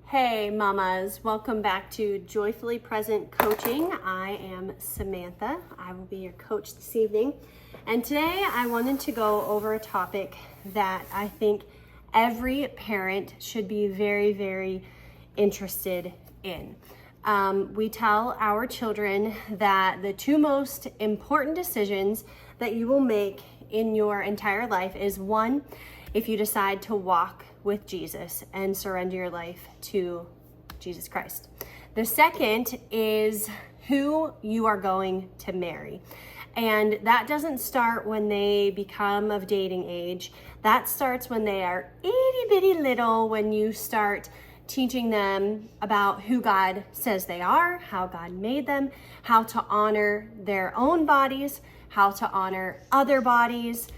Hey mamas, welcome back to Joyfully Present Coaching. I am Samantha. I will be your coach this evening. And today I wanted to go over a topic that I think every parent should be very, very interested in. We tell our children that the two most important decisions that you will make in your entire life is one, if you decide to walk with Jesus and surrender your life to Jesus Christ. The second is who you are going to marry. And that doesn't start when they become of dating age. That starts when they are itty bitty little, when you start teaching them about who God says they are, how God made them, how to honor their own bodies, how to honor other bodies,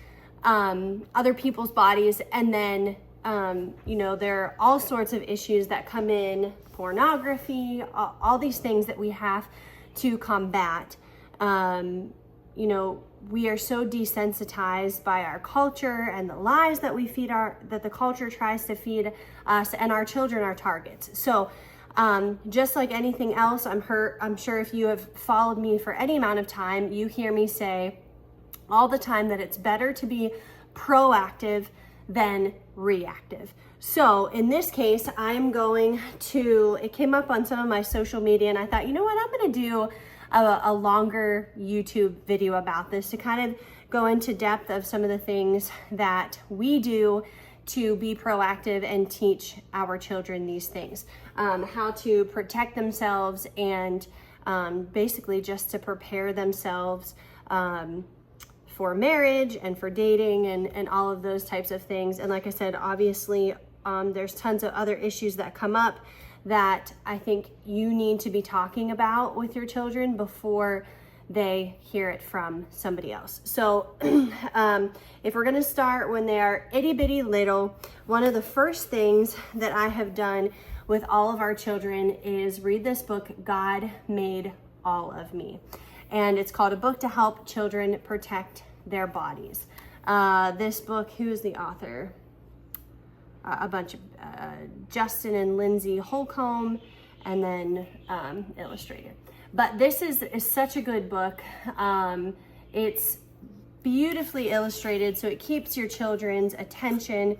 other people's bodies, and then there are all sorts of issues that come in, pornography, all these things that we have to combat. We are so desensitized by our culture and the lies that that the culture tries to feed us, and our children are targets. So just like anything else, I'm sure if you have followed me for any amount of time, you hear me say all the time that it's better to be proactive than reactive. So in this case, it came up on some of my social media, and I thought, you know what, I'm going to do a longer YouTube video about this to kind of go into depth of some of the things that we do to be proactive and teach our children these things, how to protect themselves and basically just to prepare themselves for marriage and for dating and all of those types of things. And like I said, obviously, there's tons of other issues that come up that I think you need to be talking about with your children before they hear it from somebody else. So if we're gonna start when they are itty bitty little, one of the first things that I have done with all of our children is read this book, God Made All of Me. And it's called A Book to Help Children Protect Their Bodies. This book, who is the author? A bunch of Justin and Lindsay Holcomb, and then illustrator. But this is such a good book. It's beautifully illustrated, so it keeps your children's attention.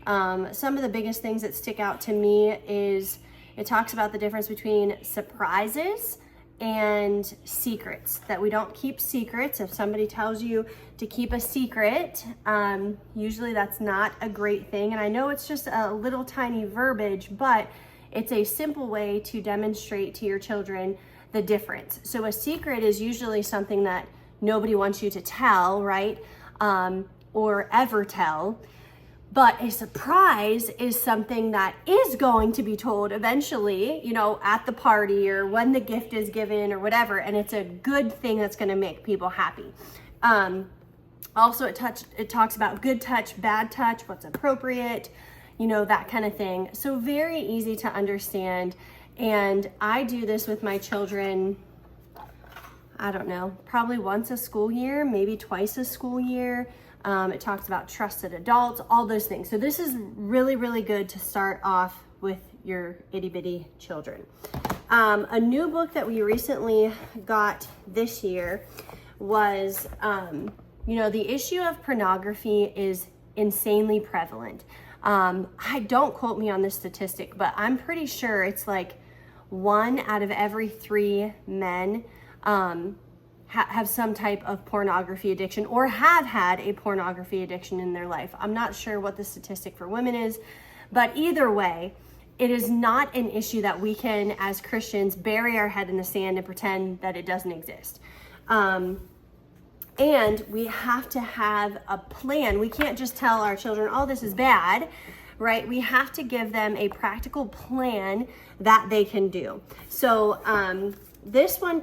Some of the biggest things that stick out to me is it talks about the difference between surprises and secrets, that we don't keep secrets. If somebody tells you to keep a secret, usually that's not a great thing. And I know it's just a little tiny verbiage, but it's a simple way to demonstrate to your children the difference. So a secret is usually something that nobody wants you to tell, right? Or ever tell. But a surprise is something that is going to be told eventually, at the party or when the gift is given or whatever. And it's a good thing that's going to make people happy. Also, it talks about good touch, bad touch, what's appropriate, that kind of thing. So very easy to understand. And I do this with my children, I don't know, probably once a school year, maybe twice a school year. It talks about trusted adults, all those things. So this is really, really good to start off with your itty bitty children. A new book that we recently got this year was, the issue of pornography is insanely prevalent. Don't quote me on this statistic, but I'm pretty sure it's like 1 out of every 3 men have some type of pornography addiction or have had a pornography addiction in their life. I'm not sure what the statistic for women is, but either way, it is not an issue that we can, as Christians, bury our head in the sand and pretend that it doesn't exist. And we have to have a plan. We can't just tell our children, oh, this is bad, right? We have to give them a practical plan that they can do. So this one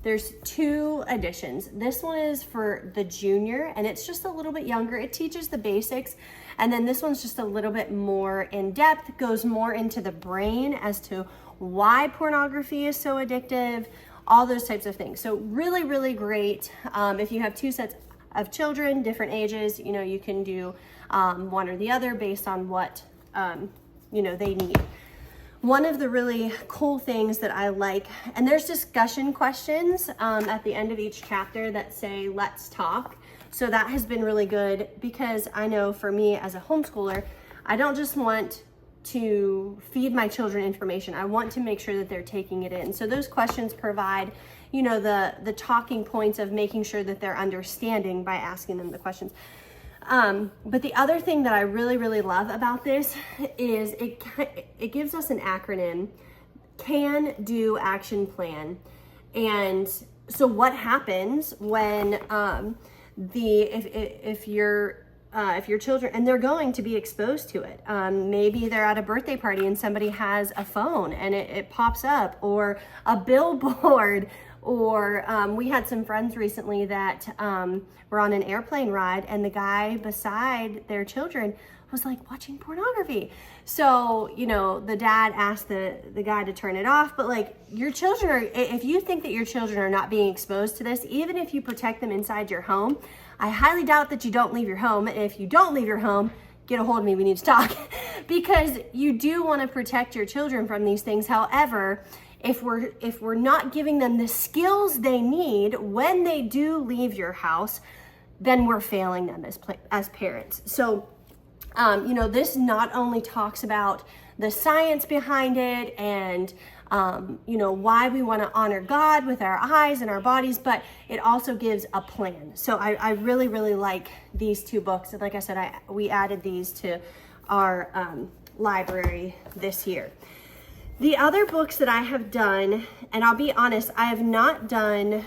there's 2 editions. This one is for the junior, and it's just a little bit younger. It teaches the basics. And then this one's just a little bit more in depth, goes more into the brain as to why pornography is so addictive, all those types of things. So really, really great. If you have 2 sets of children, different ages, you can do one or the other based on what they need. One of the really cool things that I like, and there's discussion questions at the end of each chapter that say, let's talk. So that has been really good, because I know for me as a homeschooler, I don't just want to feed my children information. I want to make sure that they're taking it in. So those questions provide, the talking points of making sure that they're understanding by asking them the questions. But the other thing that I really, really love about this is it gives us an acronym: can, do, action, plan. And so what happens when if your children, and they're going to be exposed to it, maybe they're at a birthday party and somebody has a phone and it pops up, or a billboard, or we had some friends recently that were on an airplane ride, and the guy beside their children was like watching pornography. So, the dad asked the guy to turn it off, but like, your children are, if you think that your children are not being exposed to this, even if you protect them inside your home, I highly doubt that you don't leave your home. And if you don't leave your home, get a hold of me, we need to talk. Because you do want to protect your children from these things. However, if we're not giving them the skills they need when they do leave your house, then we're failing them as parents. So, this not only talks about the science behind it and, why we want to honor God with our eyes and our bodies, but it also gives a plan. So I really, really like these two books. And like I said, we added these to our library this year. The other books that I have done, and I'll be honest, I have not done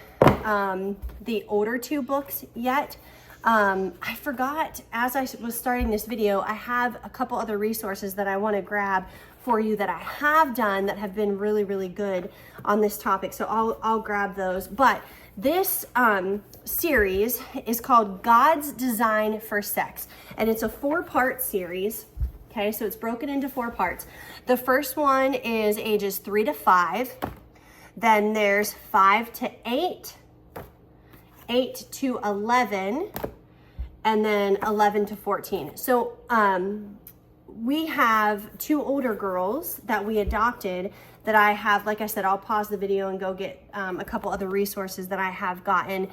the older two books yet. I forgot, as I was starting this video, I have a couple other resources that I want to grab for you that I have done that have been really, really good on this topic. So I'll grab those. But this series is called God's Design for Sex, and it's a 4-part series. Okay, so it's broken into 4 parts. The first one is ages 3 to 5. Then there's 5 to 8, 8 to 11, and then 11 to 14. So we have 2 older girls that we adopted that I have, like I said, I'll pause the video and go get a couple other resources that I have gotten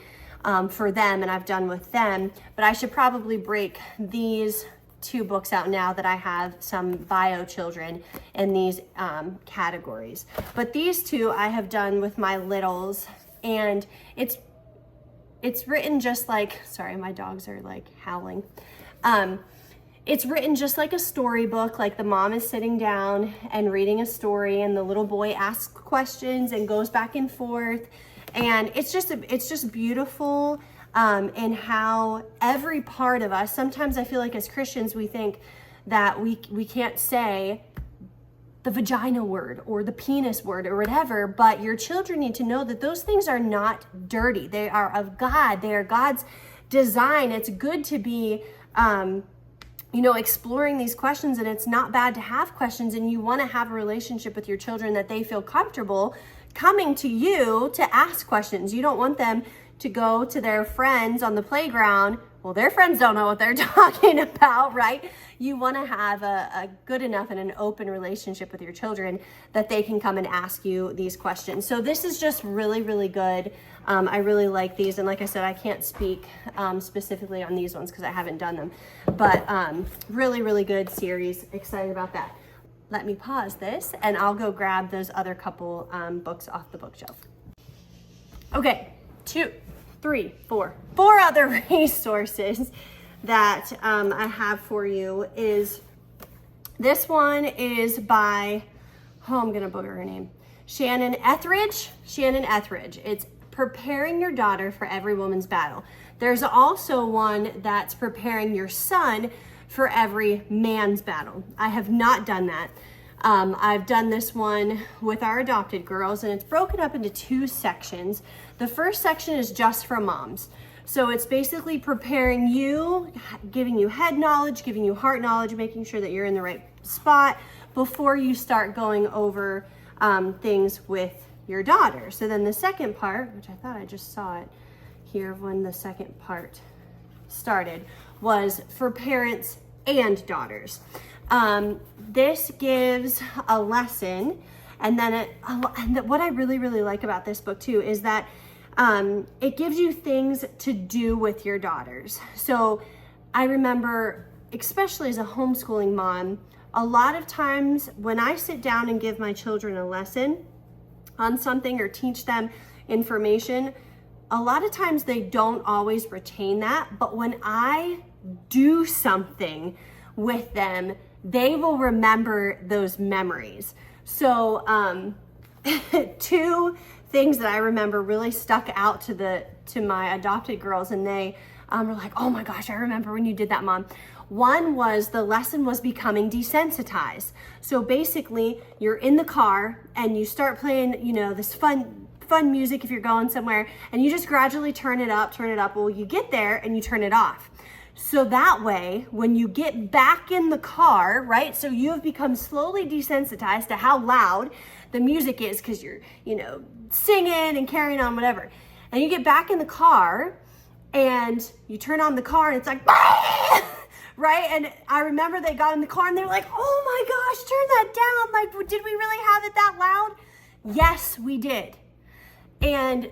for them and I've done with them. But I should probably break these 2 books out now that I have some bio children in these categories. But these 2 I have done with my littles, and it's written just like, sorry, my dogs are like howling. It's written just like a storybook, like the mom is sitting down and reading a story and the little boy asks questions and goes back and forth. And it's just beautiful. And how every part of us, sometimes I feel like as Christians, we think that we can't say the vagina word or the penis word or whatever, but your children need to know that those things are not dirty. They are of God. They are God's design. It's good to be, exploring these questions, and it's not bad to have questions, and you want to have a relationship with your children that they feel comfortable coming to you to ask questions. You don't want them to go to their friends on the playground. Well, their friends don't know what they're talking about, right? You want to have a good enough and an open relationship with your children that they can come and ask you these questions. So this is just really, really good. I really like these. And like I said, I can't speak specifically on these ones because I haven't done them. But really, really good series. Excited about that. Let me pause this and I'll go grab those other couple books off the bookshelf. Okay, 2, 3, 4 other resources that I have for you. Is this one is by, I'm gonna booger her name, Shannon Etheridge. It's Preparing Your Daughter for Every Woman's Battle. There's also one that's Preparing Your Son for Every Man's Battle. I have not done that. I've done this one with our adopted girls, and it's broken up into 2 sections. The first section is just for moms. So it's basically preparing you, giving you head knowledge, giving you heart knowledge, making sure that you're in the right spot before you start going over things with your daughter. So then the second part, which I thought I just saw it here when the second part started, was for parents and daughters. This gives a lesson, and then what I really, really like about this book too is that it gives you things to do with your daughters. So I remember, especially as a homeschooling mom, a lot of times when I sit down and give my children a lesson on something or teach them information, a lot of times they don't always retain that, but when I do something with them, they will remember those memories. So two things that I remember really stuck out to my adopted girls, and they were like, oh my gosh, I remember when you did that, Mom. One was the lesson was becoming desensitized. So basically you're in the car and you start playing, you know, this fun music if you're going somewhere, and you just gradually turn it up. Well, you get there and you turn it off. So that way, when you get back in the car, right? So you have become slowly desensitized to how loud the music is because you're, you know, singing and carrying on, whatever. And you get back in the car and you turn on the car and it's like, right? And I remember they got in the car and they were like, oh my gosh, turn that down. Like, did we really have it that loud? Yes, we did. And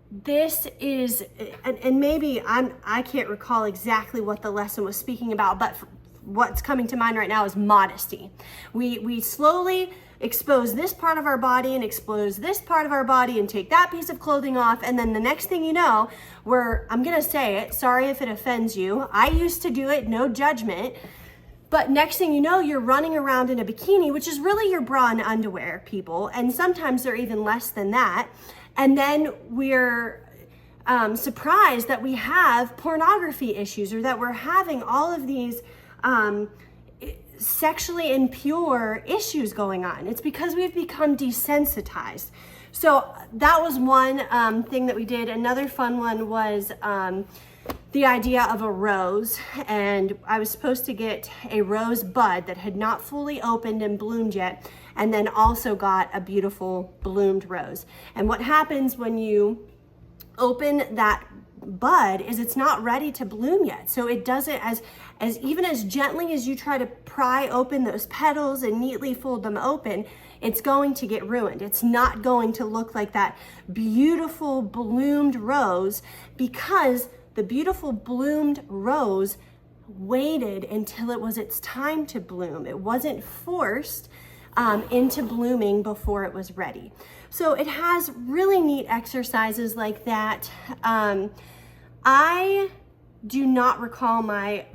this is, and maybe I can't recall exactly what the lesson was speaking about, but what's coming to mind right now is modesty. We slowly expose this part of our body and expose this part of our body and take that piece of clothing off, and then the next thing you know, I'm gonna say it, sorry if it offends you, I used to do it, no judgment, but next thing you know, you're running around in a bikini, which is really your bra and underwear, people, and sometimes they're even less than that. And then we're surprised that we have pornography issues, or that we're having all of these sexually impure issues going on. It's because we've become desensitized. So that was one thing that we did. Another fun one was the idea of a rose, and I was supposed to get a rose bud that had not fully opened and bloomed yet, and then also got a beautiful bloomed rose. And what happens when you open that bud is it's not ready to bloom yet. So it doesn't, as even as gently as you try to pry open those petals and neatly fold them open, it's going to get ruined. It's not going to look like that beautiful bloomed rose, because the beautiful bloomed rose waited until it was its time to bloom. It wasn't forced into blooming before it was ready. So it has really neat exercises like that. I do not recall my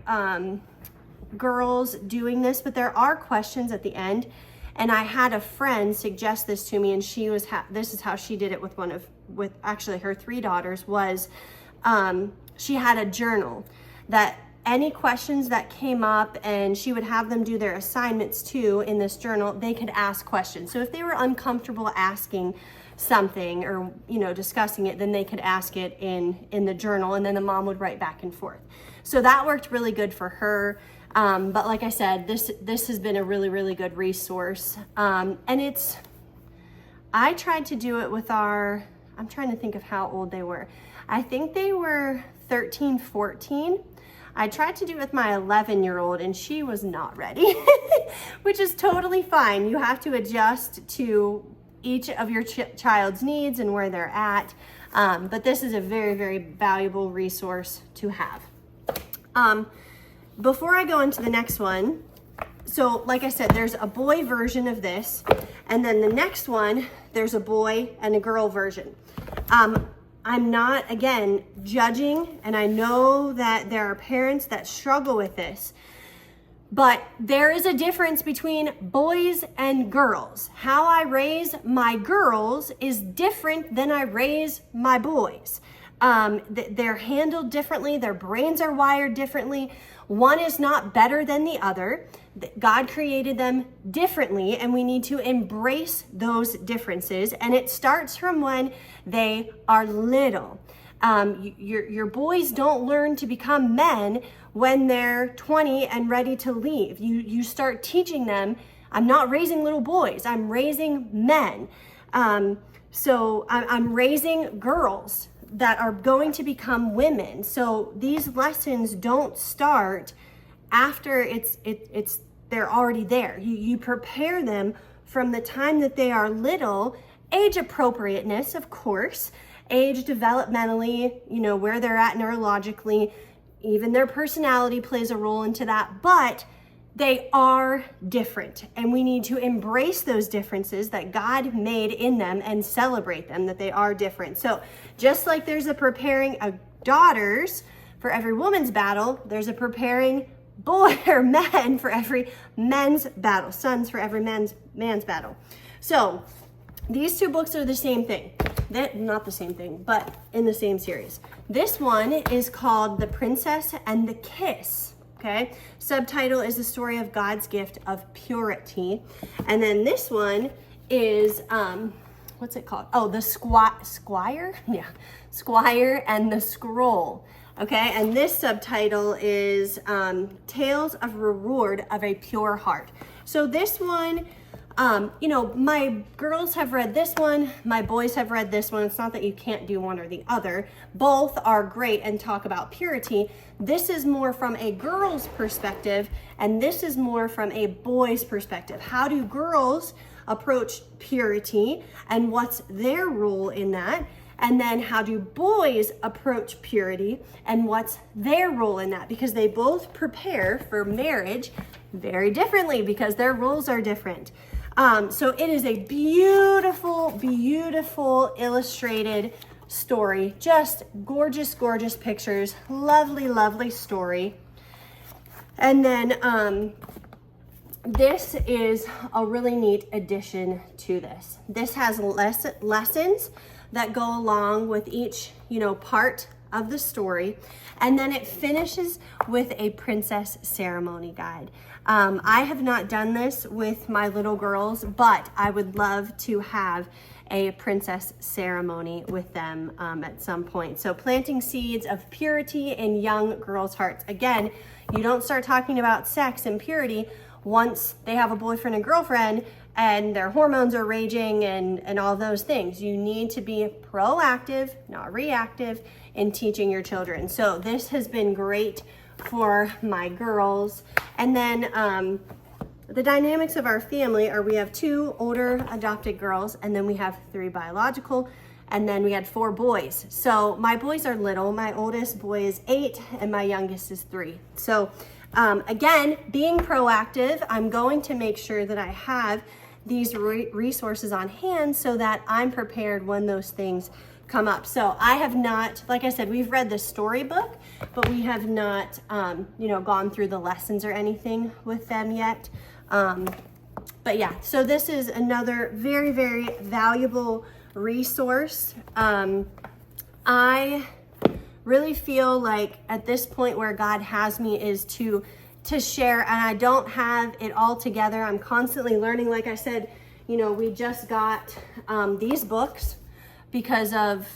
girls doing this, but there are questions at the end. And I had a friend suggest this to me, and she was this is how she did it with actually her 3 daughters. Was she had a journal that any questions that came up, and she would have them do their assignments too in this journal, they could ask questions. So if they were uncomfortable asking something or, you know, discussing it, then they could ask it in the journal, and then the mom would write back and forth. So that worked really good for her. But like I said, this has been a really, really good resource. And I tried to do it with I'm trying to think of how old they were. I think they were 13, 14. I tried to do it with my 11-year-old, and she was not ready, which is totally fine. You have to adjust to each of your child's needs and where they're at. But this is a very, very valuable resource to have. Before I go into the next one, so like I said, there's a boy version of this, and then the next one, there's a boy and a girl version. I'm not, again, judging, and I know that there are parents that struggle with this, but there is a difference between boys and girls. How I raise my girls is different than I raise my boys. They're handled differently. Their brains are wired differently. One is not better than the other. God created them differently, and we need to embrace those differences. And it starts from when they are little. Your boys don't learn to become men when they're 20 and ready to leave. You start teaching them, I'm not raising little boys, I'm raising men. So I'm raising girls that are going to become women. So these lessons don't start after it's they're already there. You prepare them from the time that they are little, age appropriateness, of course, age developmentally, where they're at neurologically, even their personality plays a role into that, but they are different, and we need to embrace those differences that God made in them and celebrate them, that they are different. So just like there's a preparing of daughters for every woman's battle, there's a preparing boy or men for every men's battle, sons for every man's battle. So these two books are the same thing. Not the same thing, but in the same series. This one is called The Princess and the Kiss. Okay, subtitle is the story of God's gift of purity. And then this one is, what's it called? Oh, the Squire? Yeah, Squire and the Scroll. Okay, and this subtitle is Tales of Reward of a Pure Heart. So this one, my girls have read this one, my boys have read this one. It's not that you can't do one or the other. Both are great and talk about purity. This is more from a girl's perspective, and this is more from a boy's perspective. How do girls approach purity, and what's their role in that? And then how do boys approach purity, and what's their role in that? Because they both prepare for marriage very differently because their roles are different. So it is a beautiful, beautiful illustrated story. Just gorgeous, gorgeous pictures. Lovely, lovely story. And then this is a really neat addition to this. This has lessons that go along with each, part of the story. And then it finishes with a princess ceremony guide. I have not done this with my little girls, but I would love to have a princess ceremony with them at some point. So planting seeds of purity in young girls' hearts. Again, you don't start talking about sex and purity once they have a boyfriend and girlfriend and their hormones are raging and all those things. You need to be proactive, not reactive, in teaching your children. So this has been great for my girls. And then the dynamics of our family are we have 2 older adopted girls, and then we have 3 biological, and then we had 4 boys. So my boys are little. My oldest boy is 8 and my youngest is 3. So again, being proactive, I'm going to make sure that I have these resources on hand so that I'm prepared when those things come up. So I have not, like I said, we've read the storybook, but we have not, gone through the lessons or anything with them yet. But yeah, so this is another very, very valuable resource. I really feel like at this point where God has me is to share, and I don't have it all together. I'm constantly learning. Like I said, we just got these books because of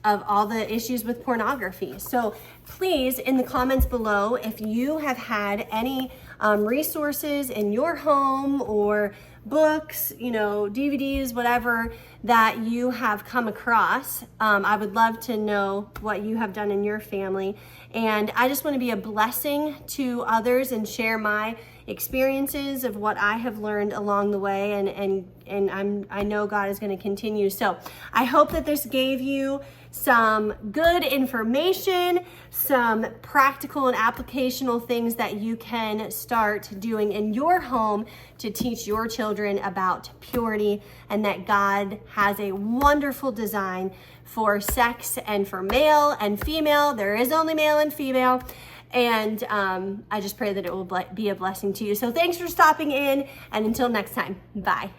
all the issues with pornography. So please, in the comments below, if you have had any resources in your home or books, DVDs, whatever that you have come across, I would love to know what you have done in your family. And I just want to be a blessing to others and share my experiences of what I have learned along the way, and I know God is going to continue. So I hope that this gave you some good information, some practical and applicational things that you can start doing in your home to teach your children about purity, and that God has a wonderful design for sex and for male and female. There is only male and female. And I just pray that it will be a blessing to you. So thanks for stopping in, and until next time, bye.